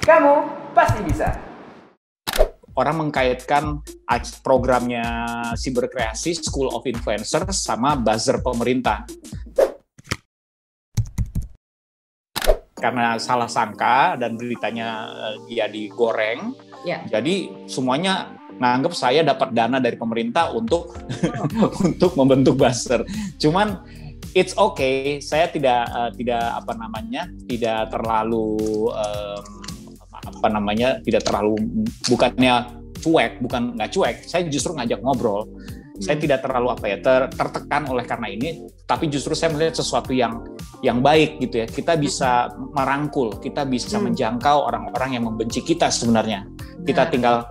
Kamu pasti bisa. Orang mengkaitkan programnya Siberkreasi School of Influencers sama buzzer pemerintah. Karena salah sangka dan beritanya dia digoreng, jadi semuanya nganggap saya dapat dana dari pemerintah untuk membentuk buzzer. Cuman it's okay, saya tidak terlalu bukannya nggak cuek. Saya justru ngajak ngobrol. Saya tidak terlalu tertekan oleh karena ini, tapi justru saya melihat sesuatu yang baik gitu ya. Kita bisa merangkul, kita bisa menjangkau orang-orang yang membenci kita sebenarnya. Kita tinggal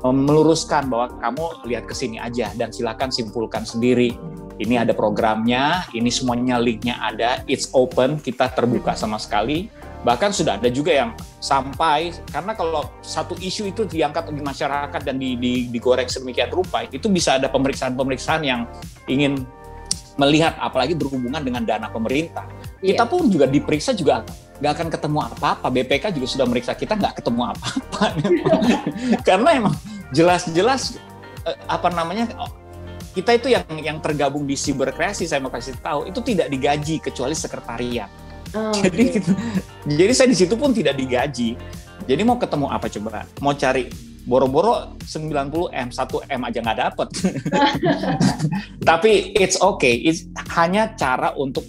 meluruskan bahwa kamu lihat ke sini aja dan silakan simpulkan sendiri. Ini ada programnya, ini semuanya linknya ada, it's open, kita terbuka sama sekali. Bahkan sudah ada juga yang sampai, karena kalau satu isu itu diangkat di masyarakat dan digoreng sedemikian rupa, itu bisa ada pemeriksaan-pemeriksaan yang ingin melihat, apalagi berhubungan dengan dana pemerintah. Kita pun juga diperiksa juga nggak akan ketemu apa-apa. BPK juga sudah meriksa kita, nggak ketemu apa-apa. Karena emang jelas-jelas kita itu yang tergabung di Siberkreasi, saya mau kasih tahu, itu tidak digaji kecuali sekretariat. Jadi saya di situ pun tidak digaji. Jadi mau ketemu apa coba? Mau cari boro-boro 90M, 1M aja nggak dapet. Tapi it's okay. It's hanya cara untuk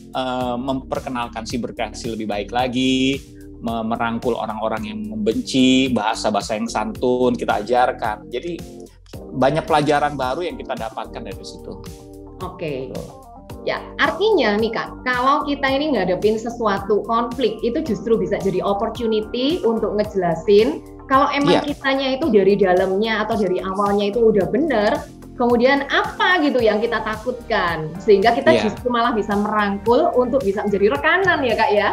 memperkenalkan Siberkreasi lebih baik lagi, merangkul orang-orang yang membenci, bahasa-bahasa yang santun kita ajarkan. Jadi banyak pelajaran baru yang kita dapatkan dari situ. Oke. Ya, artinya nih Kak, kalau kita ini ngadepin sesuatu konflik, itu justru bisa jadi opportunity untuk ngejelasin kalau emang kitanya itu dari dalamnya atau dari awalnya itu udah bener, kemudian apa gitu yang kita takutkan, sehingga kita justru malah bisa merangkul untuk bisa menjadi rekanan ya Kak ya?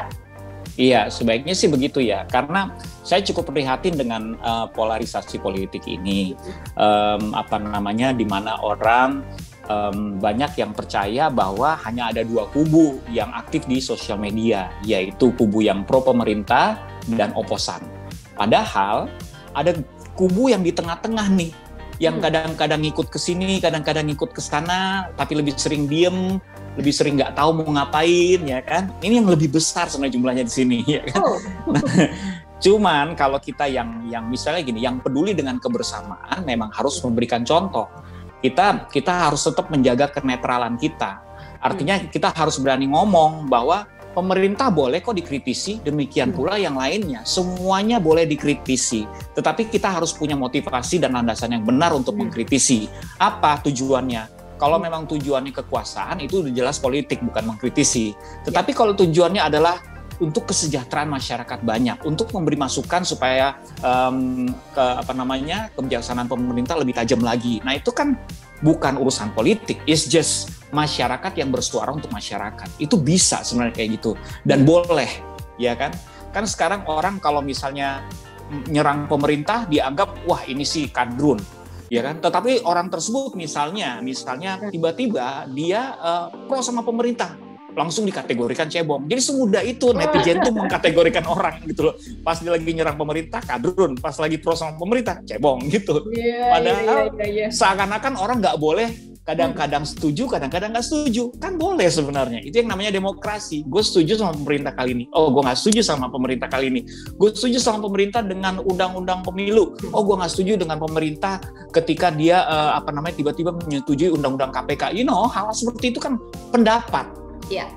Iya, sebaiknya sih begitu ya, karena saya cukup prihatin dengan polarisasi politik ini, di mana orang banyak yang percaya bahwa hanya ada dua kubu yang aktif di sosial media, yaitu kubu yang pro pemerintah dan oposan. Padahal ada kubu yang di tengah-tengah nih, yang kadang-kadang ngikut ke sini, kadang-kadang ngikut ke sana, tapi lebih sering diem, lebih sering nggak tahu mau ngapain, ya kan? Ini yang lebih besar sebenarnya jumlahnya di sini, ya kan? Cuman kalau kita yang misalnya gini, yang peduli dengan kebersamaan, memang harus memberikan contoh. Kita harus tetap menjaga kenetralan kita. Artinya kita harus berani ngomong bahwa pemerintah boleh kok dikritisi, demikian pula yang lainnya. Semuanya boleh dikritisi. Tetapi kita harus punya motivasi dan landasan yang benar untuk mengkritisi. Apa tujuannya? Kalau memang tujuannya kekuasaan, itu udah jelas politik, bukan mengkritisi. Tetapi kalau tujuannya adalah untuk kesejahteraan masyarakat banyak, untuk memberi masukan supaya kebijaksanaan pemerintah lebih tajam lagi. Nah itu kan bukan urusan politik, it's just masyarakat yang bersuara untuk masyarakat. Itu bisa sebenarnya kayak gitu dan boleh, ya kan? Kan sekarang orang kalau misalnya nyerang pemerintah dianggap wah ini sih kadrun, ya kan? Tetapi orang tersebut misalnya tiba-tiba dia pro sama pemerintah, langsung dikategorikan cebong. Jadi semudah itu netizen tuh mengkategorikan orang gitu loh. Pas dia lagi nyerang pemerintah, kadrun. Pas lagi pro sama pemerintah, cebong gitu. Padahal seakan-akan orang nggak boleh kadang-kadang setuju, kadang-kadang nggak setuju. Kan boleh sebenarnya. Itu yang namanya demokrasi. Gue setuju sama pemerintah kali ini. Oh, gue nggak setuju sama pemerintah kali ini. Gue setuju sama pemerintah dengan undang-undang pemilu. Oh, gue nggak setuju dengan pemerintah ketika dia tiba-tiba menyetujui undang-undang KPK. Hal seperti itu kan pendapat.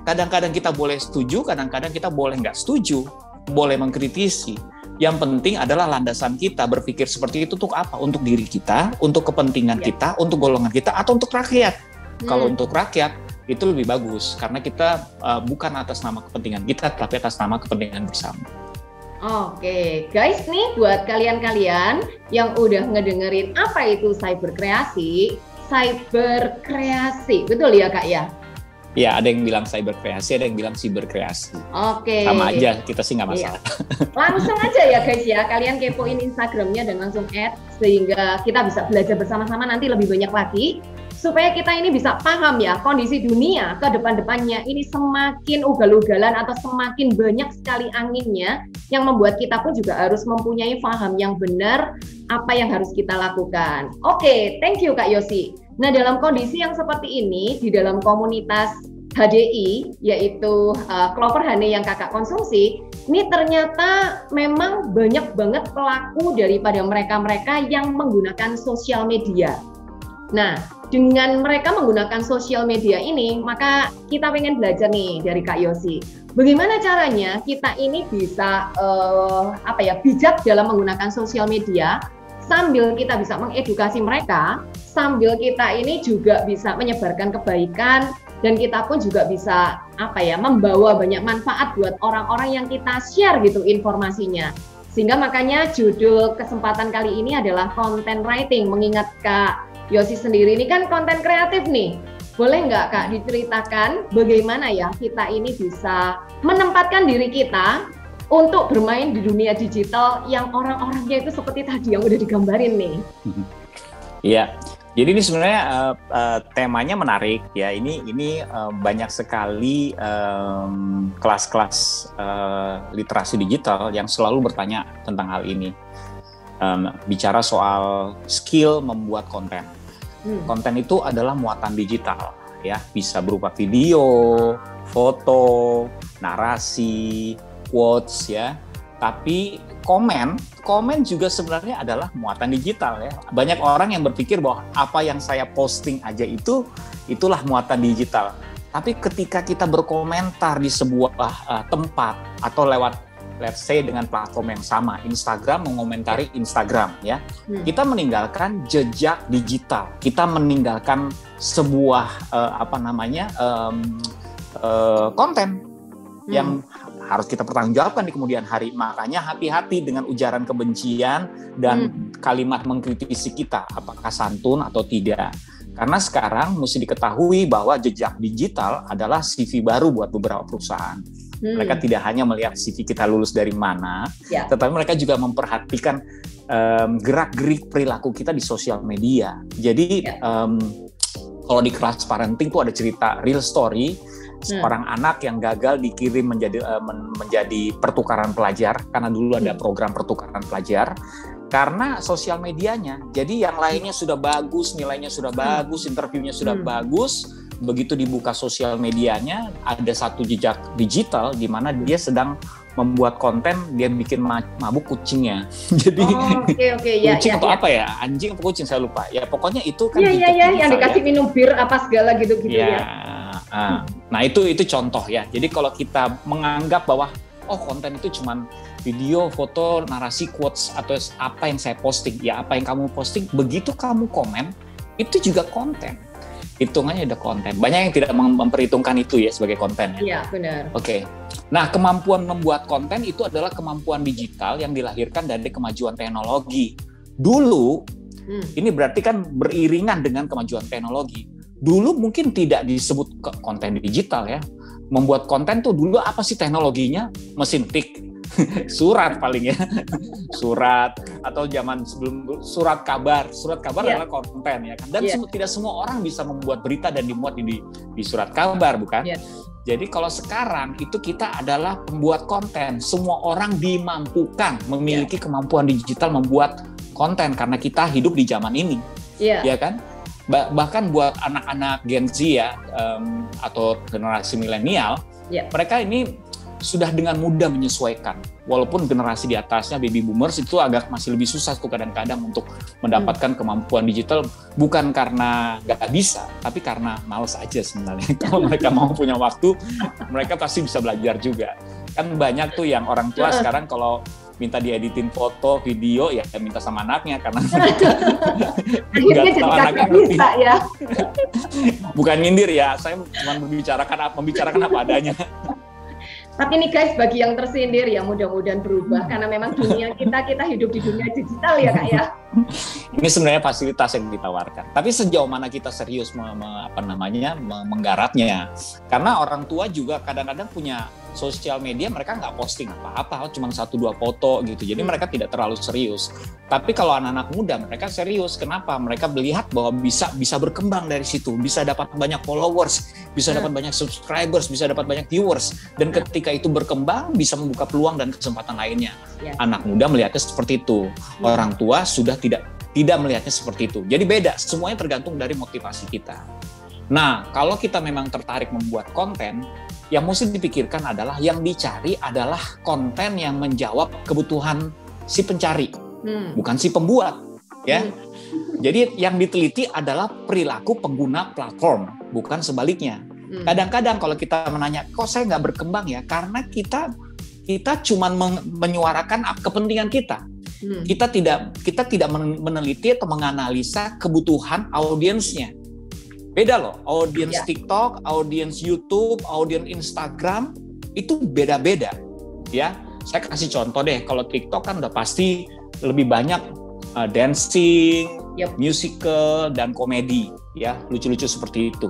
Kadang-kadang kita boleh setuju, kadang-kadang kita boleh nggak setuju, boleh mengkritisi. Yang penting adalah landasan kita berpikir seperti itu untuk apa? Untuk diri kita, untuk kepentingan kita, untuk golongan kita, atau untuk rakyat. Kalau untuk rakyat itu lebih bagus karena kita bukan atas nama kepentingan kita, tapi atas nama kepentingan bersama. Oke, guys nih buat kalian-kalian yang udah ngedengerin apa itu Siberkreasi, betul ya Kak ya? Ya, ada yang bilang Siberkreasi, ada yang bilang Siberkreasi. Oke. Sama aja, kita sih nggak masalah. Langsung aja ya guys ya, kalian kepoin Instagramnya dan langsung add, sehingga kita bisa belajar bersama-sama nanti lebih banyak lagi. supaya kita ini bisa paham ya kondisi dunia ke depan-depannya ini semakin ugal-ugalan atau semakin banyak sekali anginnya yang membuat kita pun juga harus mempunyai paham yang benar apa yang harus kita lakukan. Oke, thank you Kak Yosi. Nah, dalam kondisi yang seperti ini di dalam komunitas HDI yaitu Clover Honey yang Kakak konsumsi, ini ternyata memang banyak banget pelaku daripada mereka-mereka yang menggunakan sosial media. Nah, dengan mereka menggunakan sosial media ini, maka kita pengen belajar nih dari Kak Yosi. Bagaimana caranya kita ini bisa bijak dalam menggunakan sosial media, sambil kita bisa mengedukasi mereka, sambil kita ini juga bisa menyebarkan kebaikan, dan kita pun juga bisa membawa banyak manfaat buat orang-orang yang kita share gitu informasinya. Sehingga makanya judul kesempatan kali ini adalah content writing. Mengingat Kak Yosi sendiri ini kan konten kreatif nih. Boleh nggak Kak diceritakan bagaimana ya kita ini bisa menempatkan diri kita untuk bermain di dunia digital yang orang-orangnya itu seperti tadi yang udah digambarin nih. Iya. Jadi ini sebenarnya temanya menarik ya. Ini banyak sekali kelas-kelas literasi digital yang selalu bertanya tentang hal ini. Bicara soal skill membuat konten. Konten itu adalah muatan digital ya, bisa berupa video, foto, narasi, quotes ya. Tapi komen juga sebenarnya adalah muatan digital ya. Banyak orang yang berpikir bahwa apa yang saya posting aja itulah muatan digital. Tapi ketika kita berkomentar di sebuah tempat atau lewat let's say dengan platform yang sama, Instagram mengomentari Instagram ya. Kita meninggalkan jejak digital. Kita meninggalkan sebuah konten yang harus kita pertanggungjawabkan di kemudian hari. Makanya hati-hati dengan ujaran kebencian dan kalimat mengkritisi kita, apakah santun atau tidak. Karena sekarang mesti diketahui bahwa jejak digital adalah CV baru buat beberapa perusahaan. Mereka tidak hanya melihat CV kita lulus dari mana, tetapi mereka juga memperhatikan gerak-gerik perilaku kita di sosial media. Jadi kalau di Kelas Parenting tuh ada cerita real story, seorang anak yang gagal dikirim menjadi pertukaran pelajar, karena dulu ada program pertukaran pelajar, karena sosial medianya. Jadi yang lainnya sudah bagus, nilainya sudah bagus, interviewnya sudah bagus, begitu dibuka sosial medianya ada satu jejak digital di mana dia sedang membuat konten, dia bikin mabuk kucingnya. Jadi kucing atau apa ya, anjing atau kucing saya lupa. Ya pokoknya itu kan yang dikasih minum bir apa segala gitu-gitu ya. Nah itu contoh ya. Jadi kalau kita menganggap bahwa konten itu cuman video, foto, narasi, quotes atau apa yang saya posting, ya apa yang kamu posting, begitu kamu komen itu juga konten. Hitungannya ada konten. Banyak yang tidak memperhitungkan itu ya sebagai konten ya. Iya, benar. Oke. Nah, kemampuan membuat konten itu adalah kemampuan digital yang dilahirkan dari kemajuan teknologi. Dulu, ini berarti kan beriringan dengan kemajuan teknologi. Dulu mungkin tidak disebut konten digital ya. Membuat konten tuh dulu apa sih teknologinya? Mesin tik. Surat paling ya, surat atau zaman sebelum surat kabar adalah konten ya kan, dan tidak semua orang bisa membuat berita dan dimuat di surat kabar bukan? Jadi kalau sekarang itu kita adalah pembuat konten, semua orang dimampukan memiliki kemampuan digital membuat konten karena kita hidup di zaman ini, ya kan? Bahkan buat anak-anak Gen Z ya atau generasi milenial, mereka ini sudah dengan mudah menyesuaikan. Walaupun generasi di atasnya baby boomers itu agak masih lebih susah tuh kadang-kadang untuk mendapatkan kemampuan digital, bukan karena nggak bisa, tapi karena malas aja sebenarnya. Kalau mereka mau punya waktu, mereka pasti bisa belajar juga. Kan banyak tuh yang orang tua sekarang kalau minta dieditin foto, video, ya minta sama anaknya karena akhirnya jadi kakak bisa ya. Bukan nyindir ya, saya cuma membicarakan apa adanya. Tapi nih guys, bagi yang tersindir ya mudah-mudahan berubah karena memang dunia kita hidup di dunia digital ya Kak ya. Ini sebenarnya fasilitas yang ditawarkan. Tapi sejauh mana kita serius menggarapnya? Karena orang tua juga kadang-kadang punya sosial media mereka nggak posting apa-apa, cuma 1-2 foto gitu. Jadi mereka tidak terlalu serius. Tapi kalau anak-anak muda mereka serius. Kenapa? Mereka melihat bahwa bisa berkembang dari situ, bisa dapat banyak followers, bisa dapat banyak subscribers, bisa dapat banyak viewers. Dan ketika itu berkembang bisa membuka peluang dan kesempatan lainnya. Anak muda melihatnya seperti itu. Orang tua sudah tidak melihatnya seperti itu. Jadi beda, semuanya tergantung dari motivasi kita. Nah, kalau kita memang tertarik membuat konten, yang mesti dipikirkan adalah yang dicari adalah konten yang menjawab kebutuhan si pencari, bukan si pembuat, ya. Jadi yang diteliti adalah perilaku pengguna platform, bukan sebaliknya. Kadang-kadang kalau kita menanya, kok saya nggak berkembang ya? Karena kita cuma menyuarakan kepentingan kita. Kita tidak meneliti atau menganalisa kebutuhan audiensnya. Beda loh, audiens TikTok, audiens YouTube, audiens Instagram itu beda-beda, ya. Saya kasih contoh deh, kalau TikTok kan udah pasti lebih banyak dancing, musical dan komedi, ya, lucu-lucu seperti itu.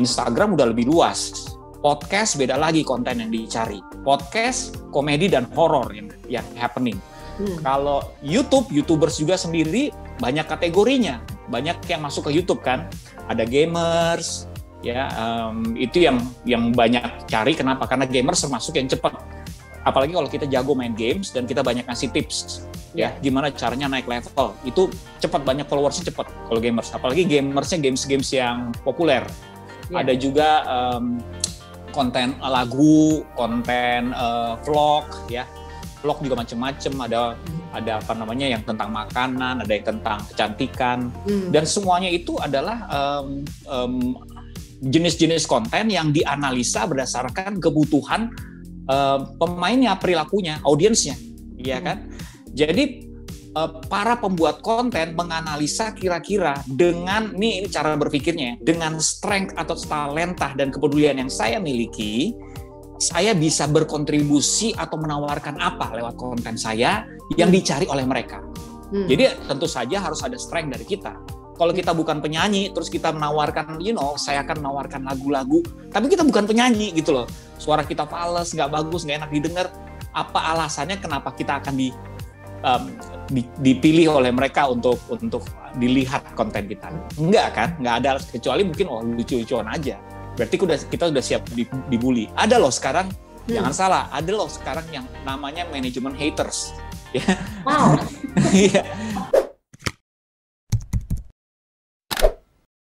Instagram udah lebih luas. Podcast beda lagi konten yang dicari. Podcast, komedi dan horor yang happening. Kalau YouTubers juga sendiri banyak kategorinya, banyak yang masuk ke YouTube kan. Ada gamers, ya, itu yang banyak cari. Kenapa? Karena gamers termasuk yang cepat. Apalagi kalau kita jago main games dan kita banyak ngasih tips, ya, gimana caranya naik level. Itu cepat, banyak followersnya cepat kalau gamers. Apalagi gamersnya games yang populer. Ada juga konten lagu, konten vlog, ya. Vlog juga macam-macam, ada apa namanya yang tentang makanan, ada yang tentang kecantikan, dan semuanya itu adalah jenis-jenis konten yang dianalisa berdasarkan kebutuhan pemainnya, perilakunya, audiensnya, ya kan? Jadi para pembuat konten menganalisa kira-kira dengan ini cara berpikirnya, dengan strength atau talenta dan kepedulian yang saya miliki, saya bisa berkontribusi atau menawarkan apa lewat konten saya yang dicari oleh mereka. Jadi tentu saja harus ada strength dari kita. Kalau kita bukan penyanyi, terus kita menawarkan, saya akan menawarkan lagu-lagu, tapi kita bukan penyanyi gitu loh. Suara kita fals, nggak bagus, nggak enak didengar. Apa alasannya kenapa kita akan dipilih oleh mereka untuk dilihat konten kita? Enggak kan? Nggak ada, kecuali mungkin lucu-lucuan aja. Berarti kita udah siap dibully. Ada loh sekarang, jangan salah, ada loh sekarang yang namanya manajemen haters. Wow. Iya.